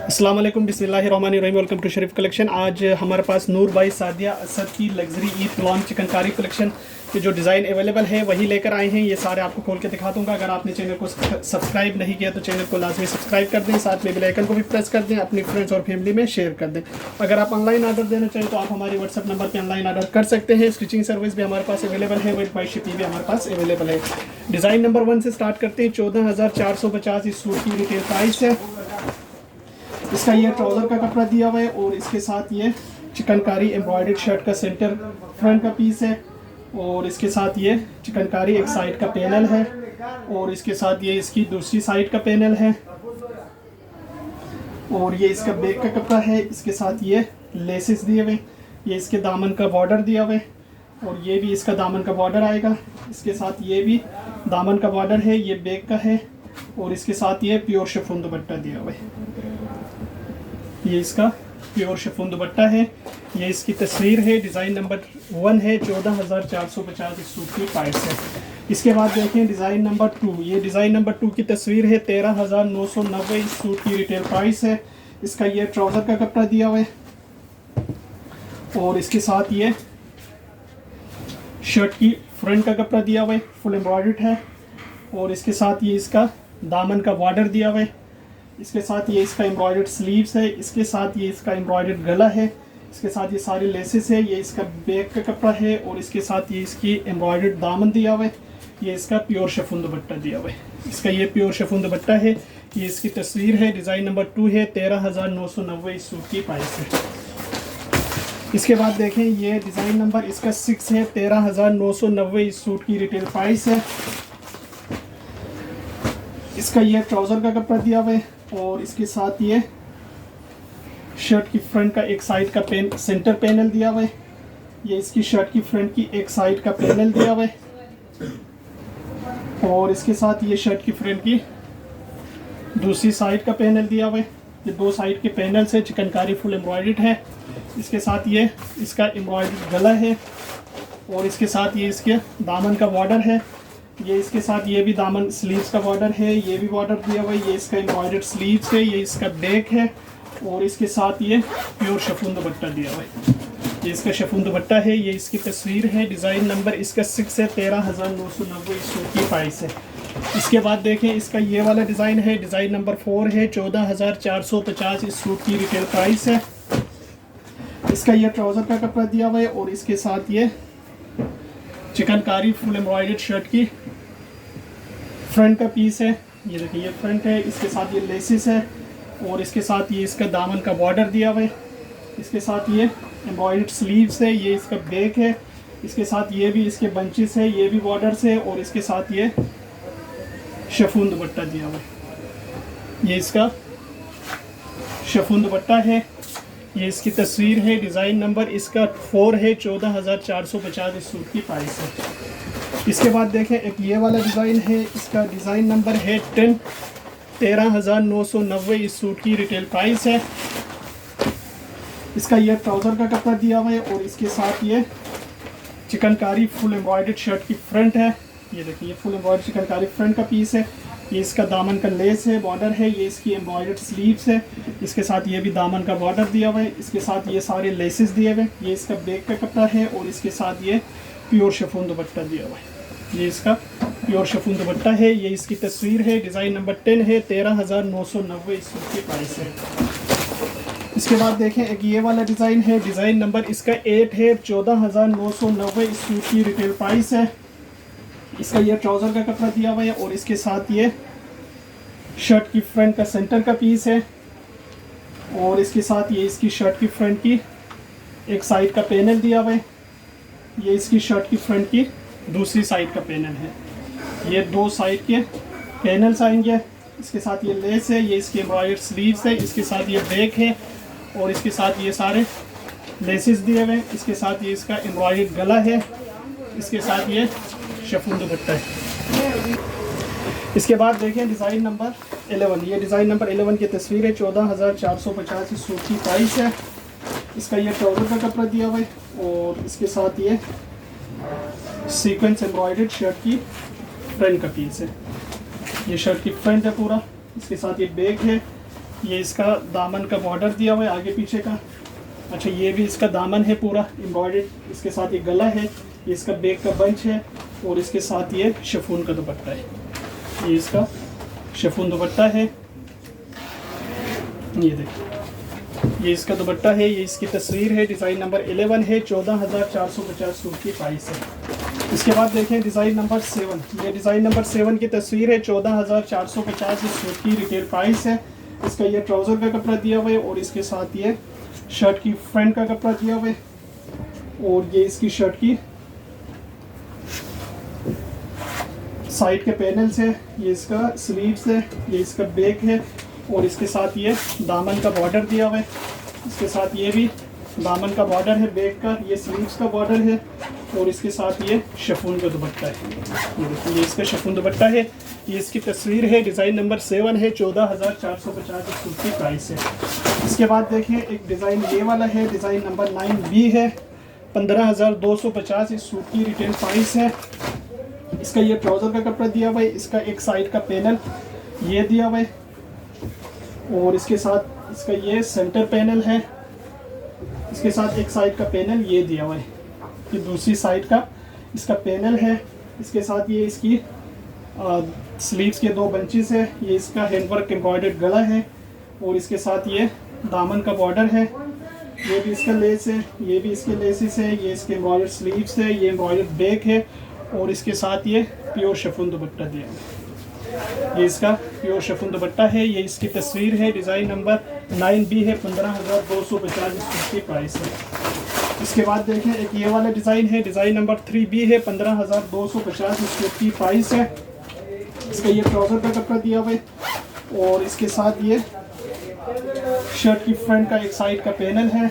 अस्सलाम वालेकुम बिस्मिल्लाहिर्रहमानिर्रहीम। Welcome to Sharif collection. आज हमारे पास नूर बाई सादिया असद की luxury Eid launch chikankari collection के जो डिज़ाइन अवेलेबल है वही लेकर आए हैं। ये सारे आपको खोल के दिखा दूंगा। अगर आपने चैनल को सब्सक्राइब नहीं किया तो चैनल को लाजमी सब्सक्राइब कर दें, साथ में बेल आइकन को भी प्रेस कर दें, अपनी फ्रेंड्स और फैमिली में शेयर कर दें। अगर आप ऑनलाइन ऑर्डर देना चाहें तो आप हमारे व्हाट्सअप नंबर पर ऑनलाइन ऑर्डर कर सकते हैं। स्टिचिंग सर्विस भी हमारे पास अवेलेबल है, वेट बाई शिपिंग भी हमारे पास अवेलेबल है। डिज़ाइन नंबर 1 से स्टार्ट करते हैं। 14,450 इस सूट की रिटेल प्राइस है। इसका ये ट्राउज़र का कपड़ा दिया हुआ है और इसके साथ ये चिकनकारी एम्ब्रॉयडर्ड शर्ट का सेंटर फ्रंट का पीस है और इसके साथ ये चिकनकारी एक साइड का पैनल है और इसके साथ ये इसकी दूसरी साइड का पैनल है और ये इसका बैक का कपड़ा है। इसके साथ ये लेसेस दिए हुए, ये इसके दामन का बॉर्डर दिया हुआ है और ये भी इसका दामन का बॉर्डर आएगा। इसके साथ ये भी दामन का बॉर्डर है, ये बैक का है और इसके साथ ये प्योर शिफॉन दुपट्टा दिया हुआ है। ये इसका प्योर शिफॉन दुपट्टा है। ये इसकी तस्वीर है। डिज़ाइन नंबर 1 है। 14,450 इस सूट की प्राइस है। इसके बाद देखें डिज़ाइन नंबर 2। ये डिज़ाइन नंबर 2 की तस्वीर है। 13,990 इस सूट की रिटेल प्राइस है। इसका ये ट्राउज़र का कपड़ा दिया हुआ है और इसके साथ ये शर्ट की फ्रंट का कपड़ा दिया हुआ है, फुल एम्ब्रॉयडर्ड है और इसके साथ ये इसका दामन का बॉर्डर दिया हुआ है। इसके साथ ये इसका एम्ब्रॉयडर्ड स्लीव्स है, इसके साथ ये इसका एम्ब्रॉयडर्ड गला है, इसके साथ ये सारे लेसेस है। ये इसका बैक का कपड़ा है और इसके साथ ये इसकी एम्ब्रॉयडर्ड दामन दिया हुआ है। ये इसका प्योर शिफॉन दुपट्टा दिया हुआ है। इसका ये प्योर शिफॉन दुपट्टा है। ये इसकी तस्वीर है। डिज़ाइन नंबर 2 है। 13,990 इस सूट की प्राइस है। इसके बाद देखें ये डिज़ाइन नंबर इसका 6 है। 13,990 इस सूट की रिटेल प्राइस है। इसका ये ट्राउज़र का कपड़ा दिया हुआ है और इसके साथ ये शर्ट की फ्रंट का एक साइड का सेंटर पैनल दिया हुआ है। ये इसकी शर्ट की फ्रंट की एक साइड का पैनल दिया हुआ है और इसके साथ ये शर्ट की फ्रंट की दूसरी साइड का पैनल दिया हुआ है। ये दो साइड के पैनल से चिकनकारी फुल एम्ब्रॉयडर्ड है। इसके साथ ये इसका एम्ब्रॉयडर्ड गला है और इसके साथ ये इसके दामन का बॉर्डर है। ये इसके साथ ये भी दामन स्लीव्स का बॉर्डर है, ये भी बॉर्डर दिया हुआ है। ये इसका एम्ब्रॉयडर्ड स्लीव्स है, ये इसका बैक है और इसके साथ ये प्योर शिफॉन दुपट्टा दिया हुआ है। ये इसका शिफॉन दुपट्टा है। ये इसकी तस्वीर है। डिज़ाइन नंबर इसका 6 है। 13,990 इस सूट की प्राइस है। इसके बाद देखें इसका ये वाला डिज़ाइन है। डिज़ाइन नंबर 4 है। 14,450 इस सूट की रिटेल प्राइस है। इसका ये ट्राउज़र का कपड़ा दिया हुआ है और इसके साथ ये चिकनकारी फुल एम्ब्रॉयडर्ड शर्ट की फ्रंट का पीस है। ये देखिए ये फ्रंट है। इसके साथ ये लेसिस है और इसके साथ ये इसका दामन का बॉर्डर दिया हुआ है। इसके साथ ये एम्ब्रॉयडर्ड स्लीव्स है। ये इसका बैक है। इसके साथ ये भी इसके बंचेस है, ये भी बॉर्डर्स है और इसके साथ ये शिफॉन दुपट्टा दिया हुआ है। ये इसका शिफॉन दुपट्टा है। ये इसकी तस्वीर है। डिज़ाइन नंबर इसका 4 है। 14,450 इस सूट की प्राइस है। इसके बाद देखें एक ये वाला डिज़ाइन है। इसका डिज़ाइन नंबर है 10। 13,990 इस सूट की रिटेल प्राइस है। इसका ये ट्राउज़र का कपड़ा दिया हुआ है और इसके साथ ये चिकनकारी फुल एम्ब्रॉयडर्ड शर्ट की फ्रंट है। ये देखिए ये फुल एम्ब्रॉयडर्ड चिकनकारी फ्रंट का पीस है। ये इसका दामन का लेस है, बॉर्डर है। ये इसकी एम्ब्रॉयडर्ड स्लीव्स है। इसके साथ ये भी दामन का बॉर्डर दिया हुआ है। इसके साथ ये सारे लेसेस दिए हुए। ये इसका बैक का कपड़ा है और इसके साथ ये प्योर शिफॉन दुपट्टा दिया हुआ है। ये इसका प्योर शिफॉन दुपट्टा है। ये इसकी तस्वीर है। डिज़ाइन नंबर 10 है। 13,990 इस सूट की प्राइस है। इसके बाद देखें एक ये वाला डिज़ाइन है। डिज़ाइन नंबर इसका 8 है। 14,990 इस सूट की रिटेल प्राइस है। इसका ये ट्राउज़र का कपड़ा दिया हुआ है और इसके साथ ये शर्ट की फ्रंट का सेंटर का पीस है और इसके साथ ये इसकी शर्ट की फ्रंट की एक साइड का पैनल दिया हुआ है। ये इसकी शर्ट की फ्रंट की दूसरी साइड का पैनल है। ये दो साइड के पैनल्स आएंगे। इसके साथ ये लेस है। ये इसके एम्ब्रॉयडर्ड स्लीव्स है। इसके साथ ये बैक है और इसके साथ ये सारे लेसेस दिए हुए हैं। इसके साथ ये इसका एम्ब्रॉयडर्ड गला है। इसके साथ ये शिफॉन दुपट्टा है। इसके बाद देखें डिज़ाइन नंबर 11। ये डिज़ाइन नंबर 11 की तस्वीर है। 14,450 इस सूट की प्राइस है। इसका ये ट्राउज़र का कपड़ा दिया हुआ है और इसके साथ ये सीक्वेंस एम्ब्रॉयडर्ड शर्ट की फ्रंट का पीस है। ये शर्ट की फ्रंट है पूरा। इसके साथ ये बैक है ये इसका दामन का बॉर्डर दिया हुआ है आगे पीछे का। अच्छा, ये भी इसका दामन है पूरा एम्ब्रॉयडर्ड। इसके साथ ये गला है, ये इसका बैक का बंच है और इसके साथ ये शिफॉन का दुपट्टा है। ये इसका शिफॉन दुपट्टा है, ये देखिए ये इसका दुपट्टा है, ये इसकी तस्वीर है। डिज़ाइन नंबर 11 है, 14,450 सूट की प्राइस है। इसके बाद देखें डिज़ाइन नंबर 7। ये डिज़ाइन नंबर 7 की तस्वीर है, 14,450 इस सूट की रिटेल प्राइस है। इसका ये ट्राउज़र का कपड़ा दिया हुआ है और इसके साथ ये शर्ट की फ्रंट का कपड़ा दिया हुआ है और ये इसकी शर्ट की साइड के पैनल्स है। ये इसका स्लीव्स है, ये इसका बैक है और इसके साथ ये दामन का बॉर्डर दिया हुआ है। इसके साथ ये भी दामन का बॉर्डर है बैक का, ये स्लीव्स का बॉर्डर है और इसके साथ ये शिफॉन का दुपट्टा है। ये देखिए ये इसका शिफॉन दुपट्टा है, ये इसकी तस्वीर है। डिज़ाइन नंबर 7 है, 14,450 सूट की प्राइस है। इसके बाद देखें एक डिज़ाइन ये वाला है, डिज़ाइन नंबर 9B है, 15,250 इस सूट की रिटेल प्राइस है। इसका ये ट्राउज़र का कपड़ा दिया हुआ है, इसका एक साइड का पैनल ये दिया हुआ है और इसके साथ इसका ये सेंटर पैनल है। इसके साथ एक साइड का पैनल ये दिया हुआ है, ये दूसरी साइड का इसका पैनल है। इसके साथ ये इसकी स्लीव्स के 2 बंचेस है, ये इसका हैंडवर्क एम्ब्रॉयडर्ड गला है और इसके साथ ये दामन का बॉर्डर है। ये भी इसका लेस है, ये भी इसके लेसेस है, ये इसके एम्ब्रॉयडर्ड स्लीव्स है, ये एम्ब्रॉयडर्ड बैक है और इसके साथ ये प्योर शिफॉन दुपट्टा दिया है। ये इसका प्योर शिफॉन दुपट्टा है, ये इसकी तस्वीर है। डिज़ाइन नंबर 9B है, 15,250 इसकी प्राइस है। इसके बाद देखें एक ये वाला डिज़ाइन है, डिज़ाइन नंबर 3B है, 15,250 इसकी प्राइस है। इसका ये ट्राउज़र का कपड़ा दिया हुआ है और इसके साथ ये शर्ट की फ्रंट का एक साइड का पैनल है।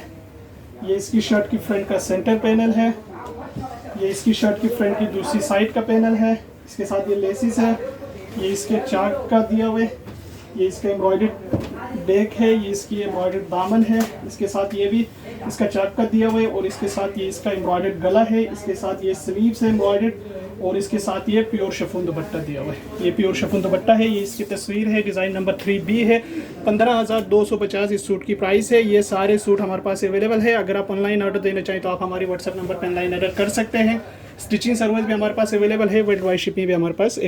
ये इसकी शर्ट की फ्रंट का सेंटर पैनल है, ये इसकी शर्ट की फ्रंट की दूसरी साइड का पैनल है। इसके साथ ये लेसिस है, ये इसके चाक का दिया हुआ है, ये इसका एम्ब्रॉयडर्ड बैक है, ये इसकी एम्ब्रॉयडर्ड दामन है। इसके साथ ये भी इसका चाक का दिया हुआ है और इसके साथ ये इसका एम्ब्रॉयडर्ड गला है। इसके साथ ये स्लीव्स है एम्ब्रॉयडर्ड और इसके साथ ये प्योर शिफॉन दुपट्टा दिया हुआ है। ये प्योर शिफॉन दुपट्टा है, ये इसकी तस्वीर है। डिज़ाइन नंबर 3B है, 15,250 इस सूट की प्राइस है। ये सारे सूट हमारे पास अवेलेबल है। अगर आप ऑनलाइन ऑर्डर देना चाहें तो आप हमारे व्हाट्सएप नंबर पर ऑनलाइन ऑर्डर कर सकते हैं। स्टिचिंग सर्विस भी हमारे पास अवेलेबल है, वर्ल्ड वाइड शिपिंग भी हमारे पास